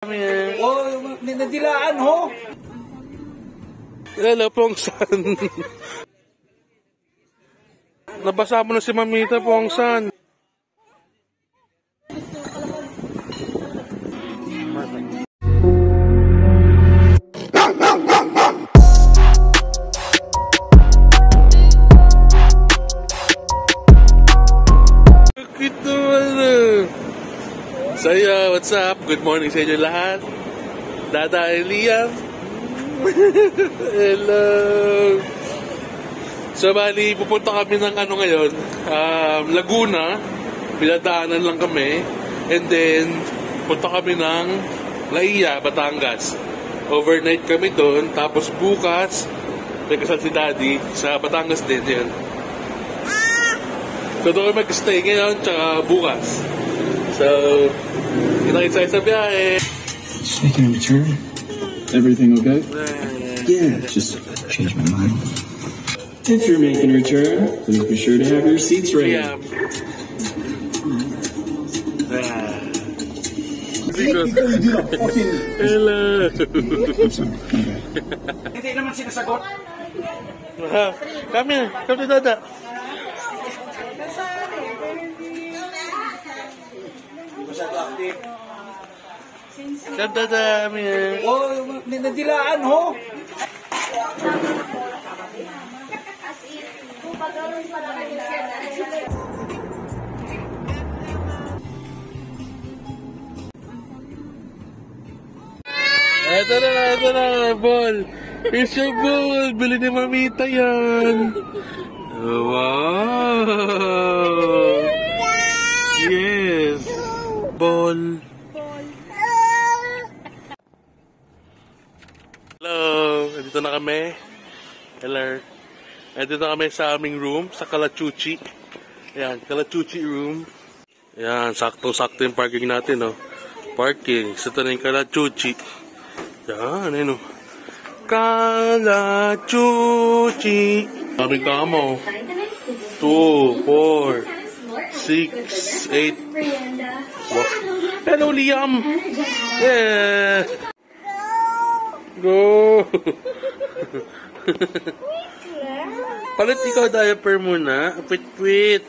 Oh, nadilaan ho. Hello, Pongsan. Nabasa mo na si Mamita, Pongsan. So yeah, what's up? Good morning sa inyo lahat. Dada and Liam. Hello. So bali, pupunta kami ng ano ngayon, Laguna. Pinadaanan lang kami. And then, punta kami ng Laia, Batangas. Overnight kami doon. Tapos bukas, may kasal si Daddy sa Batangas din. Yan. So doon kami mag-stay ngayon, tsaka bukas. So, kita-kita sa biyahe. Just making a return. Everything okay? Yeah, just changed my mind. If you're making a return, please be sure to have your seats ready. Yeah. Hello. Hindi naman sinasagot. Come here. Come to Dada. Come Dada. Come here. Oh, nadilaan ho. Ito na, ball. Here's your ball. Bili ni Mamita yan. Wow. Yes. Ball. Hello. Dito na kami. Hello. Dito na kami sa aming room, sa Kalachuchi. Ayan, Kalachuchi room. Ayan, sakto-sakto yung parking natin, no? Parking. So, ito na yung Kalachuchi. Yan, ano. Kalachuchi. Aming kamo. 2, 4, 6, 8. Wow. Hello, Liam. Yeah. Go. Palit ikaw diaper muna. Pwit-pwit.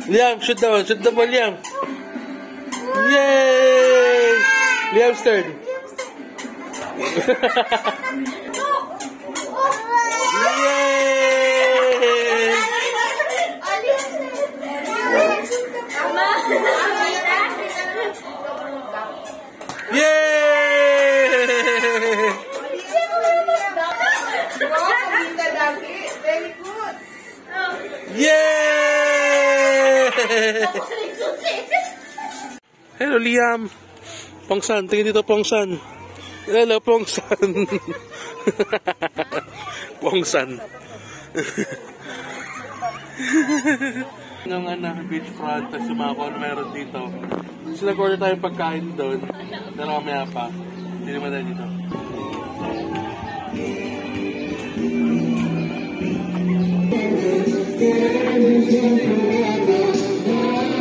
Liam, shoot the ball, Liam. Yay! Liam's turn. Yay! Yay! Hello, Liam. Pongsan, tingin dito, Pongsan. Hello, Pongsan. Pongsan. Nung beachfront, tapos sumakon meron dito. Sila order tayong pagkain doon. Pero mamaya pa. Hindi naman tayo dito.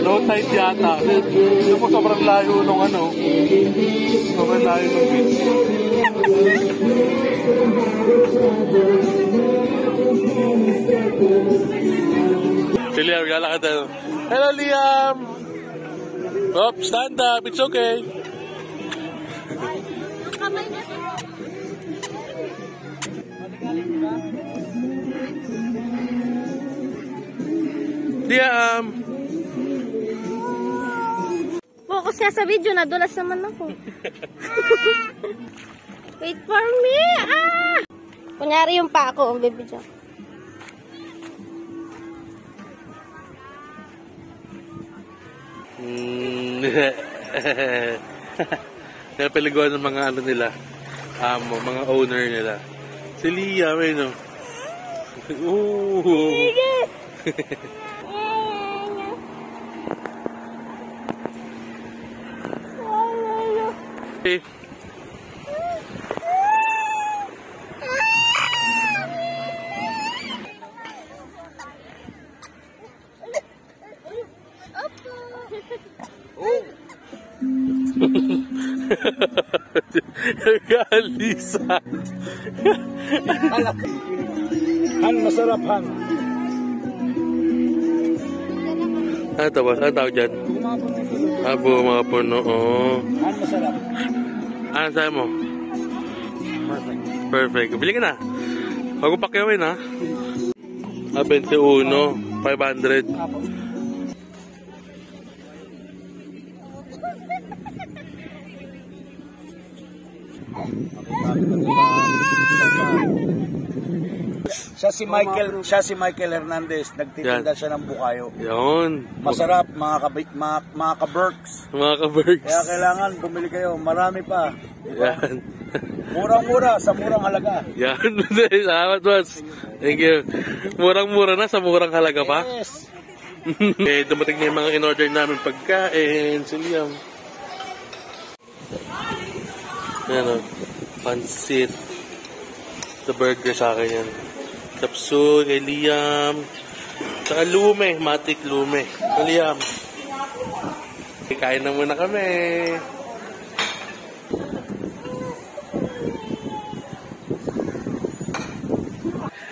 Low tide yata. Yung po sobrang layo nung ano. Sobrang layo nung beach. Si Liam, galakad tayo. Hello, Liam! Up, stand up. It's okay. Liam! Focus nga sa video, nadulas naman ako. Wait for me! Ah! Kunyari yung pa ako, ang bibidyo. Napaliguan ng mga ano nila, mga owner nila. Si Liam, eh, no? Ooh! Okay. Alisa. Han, masarap han. Ano ito boss? Ano tawag dyan? Mga puno. Oh. Han, masarap. Ano sa'yo mo? Perfect. Bili ka na. Huwag ko pakyawin ha. 21. 500. Siya si Michael Hernandez, nagtitinda siya ng bukayo. Yun. Masarap mga ka-Berks. Mga ka-Berks. Kaya kailangan bumili kayo, marami pa. Yan. Murang-mura sa murang halaga. Yan. Salamat boss. Thank you. Murang-mura na sa murang halaga pa. Yes. Dumating na yung mga in-order namin pagkain. Siliam. Yan o. Pansit. The burger sa akin yan. Kapsul, kay Liam. Saka lume. Matik lume. Kay Liam. Kain na muna kami.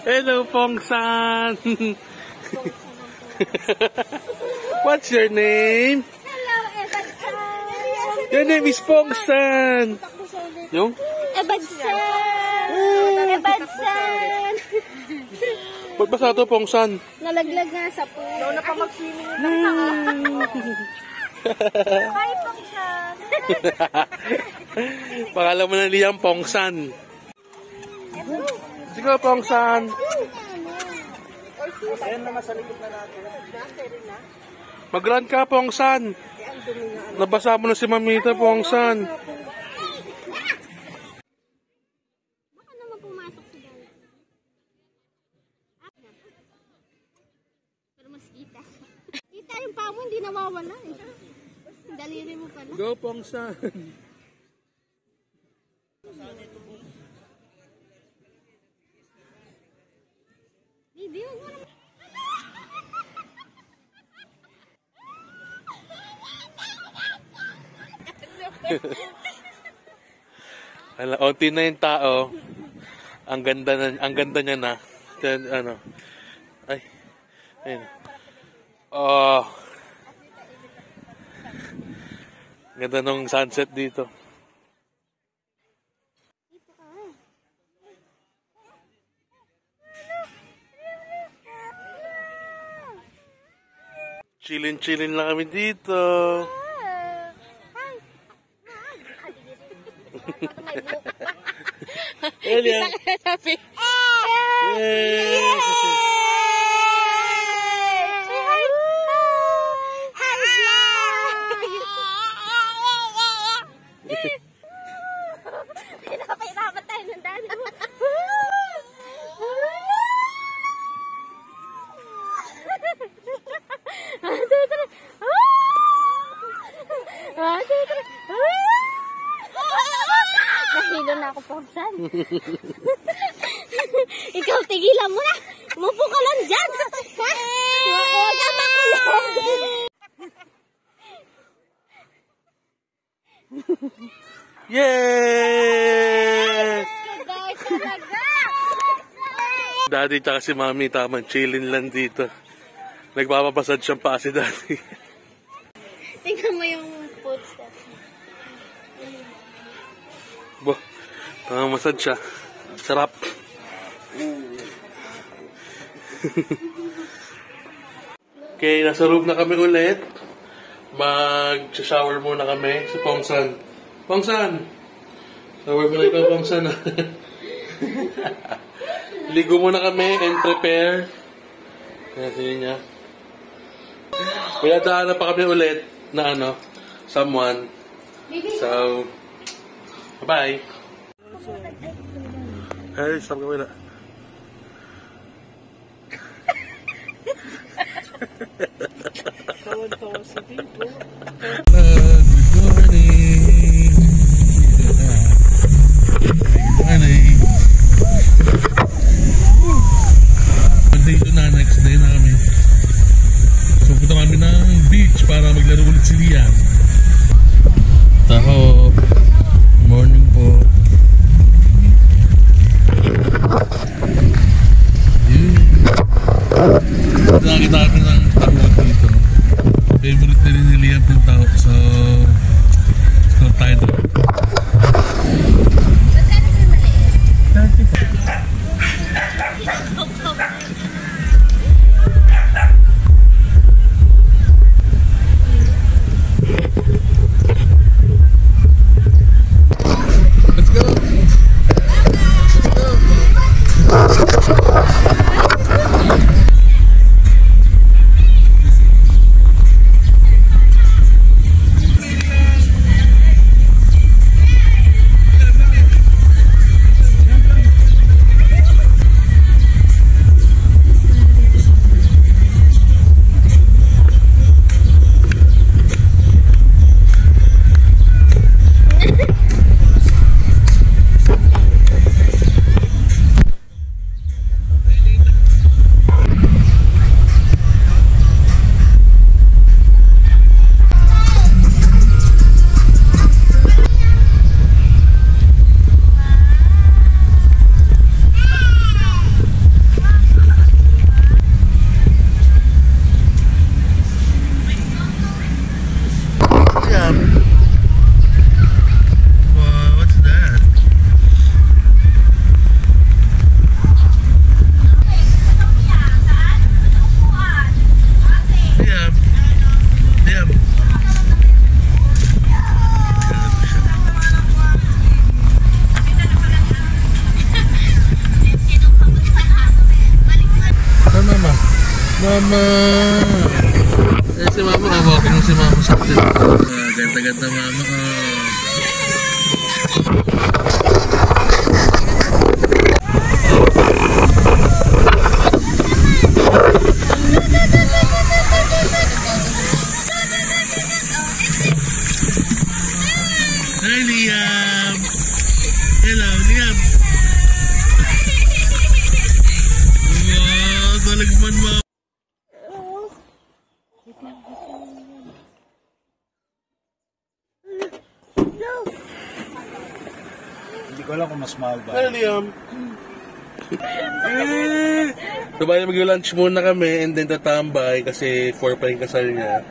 Hello, Pongsan. What's your name? Hello, Ebadsan. Your name is Pongsan. Yung? Ebadsan. Ebadsan. Ba't ba sa ito, Pongsan? Nalaglag nga sa pool. Doon na pa mag-swimming ng Hi, Pongsan. Pangalan mo na Liam, Pongsan. Sige, Pongsan. Ayan naman sa likod na natin. Mag-run ka, Pongsan. Nabasa mo na si Mamita, Pongsan. Baka naman pumasok si Gala. Pero mas kita. Kita yung paa mo, hindi nawawala. Daliri mo pala. Go, Pongsan. Bibi, huwag mo naman. Unti na yung tao. Ang ganda niya na. Then, ano. Ay. Ayun. Oh. Ganda nung sunset dito. Chillin' lang kami dito. Elia. Pinapahirapan tayo ng dami mo. Nahilo na ako, Pongsan. Ikaw, tigilan mo na. Mupo ka lang dyan. Huwag ka makulong. Yes! Guys, talaga. Daddy tsaka si Mami tamang chillin' lang dito. Nagpapapasad siyang pa si Daddy. Tingnan mo yung footsteps. Bo, tamang masad siya. Sarap. Okay, nasa room na kami ulit. Mag-shower muna kami sa Pongsan. Pongsan! Shower muna ikaw, Pongsan. Ligo muna kami and prepare. Sige niya. Pinadaan na pa kami ulit na ano, someone. So, bye-bye. Hey, stop kami na. Good morning. Dito na, next day namin. So, punta kami ng beach para maglaro ulit si Liam. Taho. Morning po. tayo doon. Mama! Eh, si Mama, walking si Mama sa atin. Ganda-ganda Mama. Hi, Liam! Hello, Liam! Wow, talagman mo! Hindi ko alam kung mas mahal ba. Hi, Liam! So, bali mag-lunch muna kami and then tatambay kasi 4 pa yung kasal niya.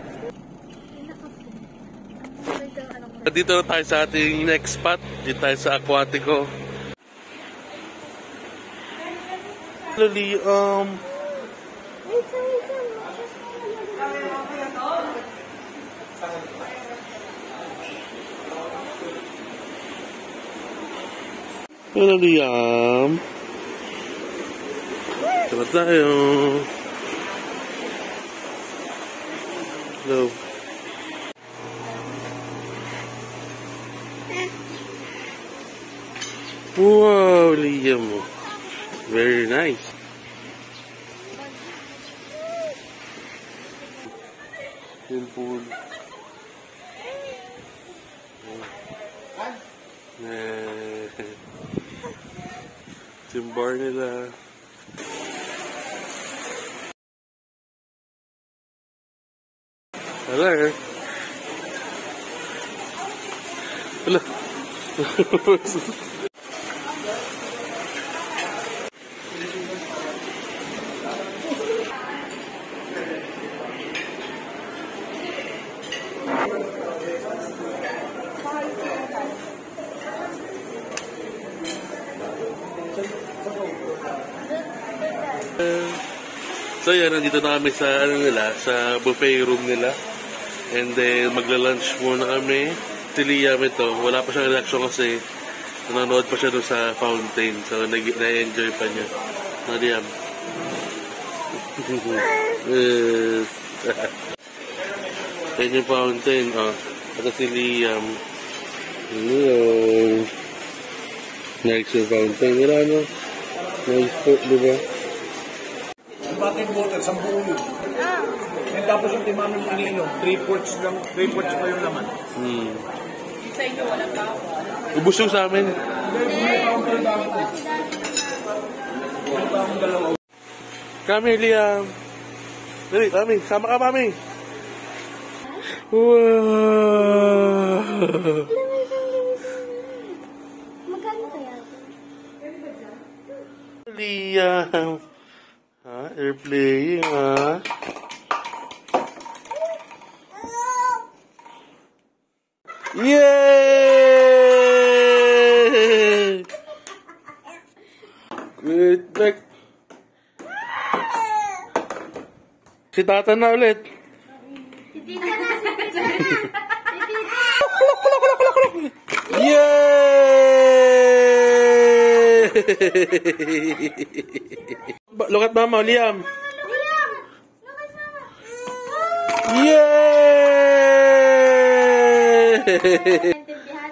Dito na tayo sa ating next spot. Dito tayo sa Aquatico. Hello, Liam! Hello, Liam! Tara tayo! Hello! Wow, Liam! Very nice! Yung pool. Yung bar nila. Hello. Hello. So yan, nandito na kami sa sa buffet room nila. And then magla-lunch muna kami. Si Liam ito, wala pa siyang reaction kasi nanonood pa siya doon sa fountain. So na-enjoy pa niya. No, Liam? Yan yung fountain. Oh. Ito si Liam. Hello. Nice yung fountain. Wala no? Nice po, diba? Bakit water? 10 ulo. And tapos yung timaming iniinom, 3 quarts pa yung laman. Sa inyo, walang tao. Ubus yung sa amin. Kami, Liam. Dali, kami. Sama ka, mami. Wow. Magkano kaya? Liam. Ha? They're playing, ha? Yay! Wait. Si Tata na ulit. Yay! Look at Mama, Liam. Yay!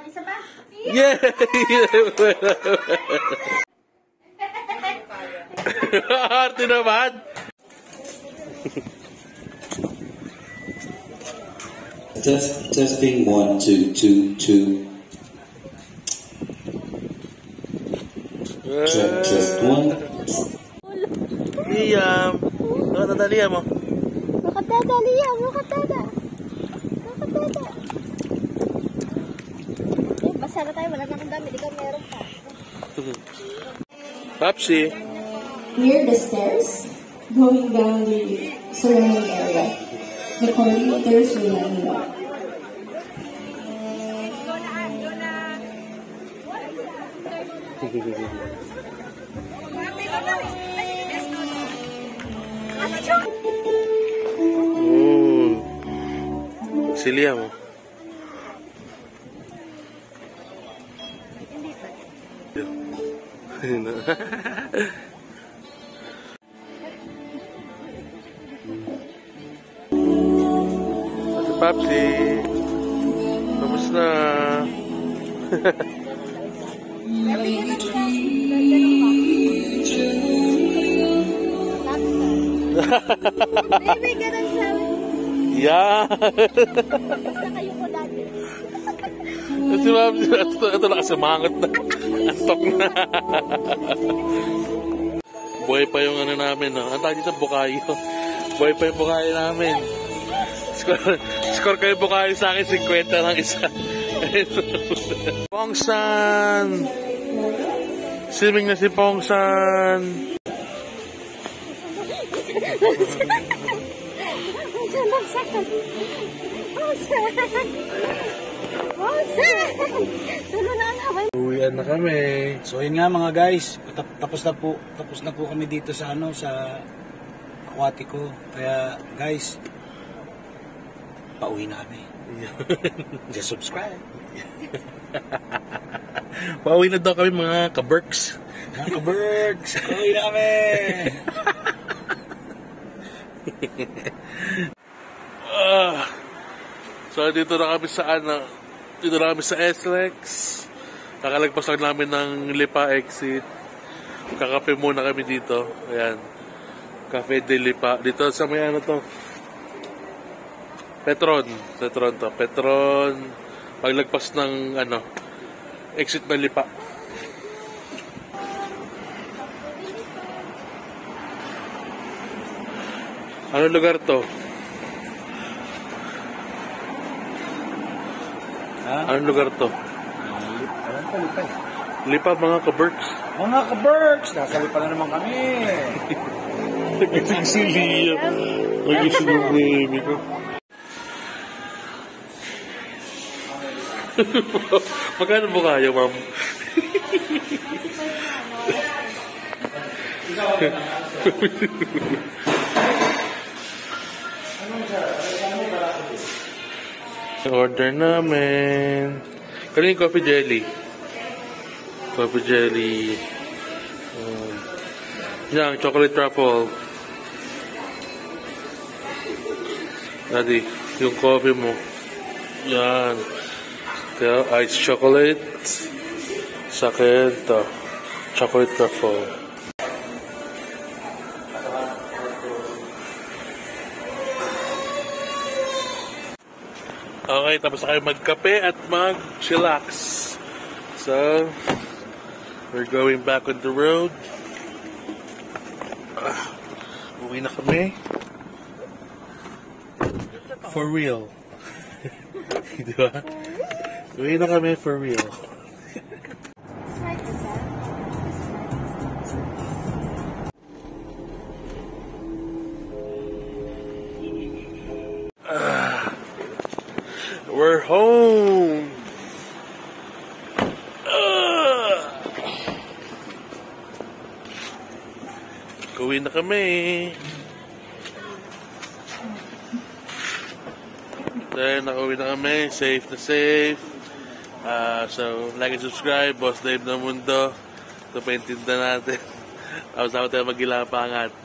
Isa ba? Yay! Arte naman. Testing 1, 2, 2, 2. Just 1. Liam. Nakatata Liam mo. Nakatata, Liam. Nakatata. Masara tayo. Wala na akong dami. Ikaw meron pa. Papsi. Near the stairs, going down the surrounding area. The coordinators will let me know. Si Liam mo. Ate Papsi, kamusta? Baby, ganun sabi. Yeah. Basta kayo ko dati. Si Papsi, ito nakasimangot na. Antok na. Buhay pa yung ano namin, no? Ang tawag sa bukayo. Buhay pa yung bukayo namin. Score kayo bukayo sa akin, 50 lang isa. Pongsan! Swimming na si Pongsan! Uwian na kami. So yun nga mga guys, tapos na po kami dito sa sa Aquatico. Kaya guys, pauwi na kami. Just subscribe. Pauwi na daw kami mga kaberks. Mga kaberks, pauwi na kami. So dito na kami sa dito na kami sa SLEX. Nakalagpas lang namin ng Lipa exit. Kakape muna kami dito. Ayan. Cafe de Lipa. Dito sa may to. Petron to. Petron. Paglagpas ng exit ng Lipa. Anong lugar to? Anong lugar to? Lipa mga kaberks. Mga kaberks, nasa Lipa na naman kami. Nagising si Liam. Nagising yung baby ko. Magkano mo kaya, ma'am? Order namin. Kaling coffee jelly. Coffee jelly. Yan, chocolate truffle. Daddy, yung coffee mo. Yan. Kaya ice chocolate. Sa akin, ito. Chocolate truffle. Okay, tapos na kayo magkape at mag-chillax. So, we're going back on the road. Uwi na kami. For real. Di ba? Uwi na kami for real. We're home. Uwi na kami. Then, nakauwi na kami. Safe na safe. So, like and subscribe. Boss Dave ng Mundo. Ito paintinda natin. Tapos tayo mag-ilapangat.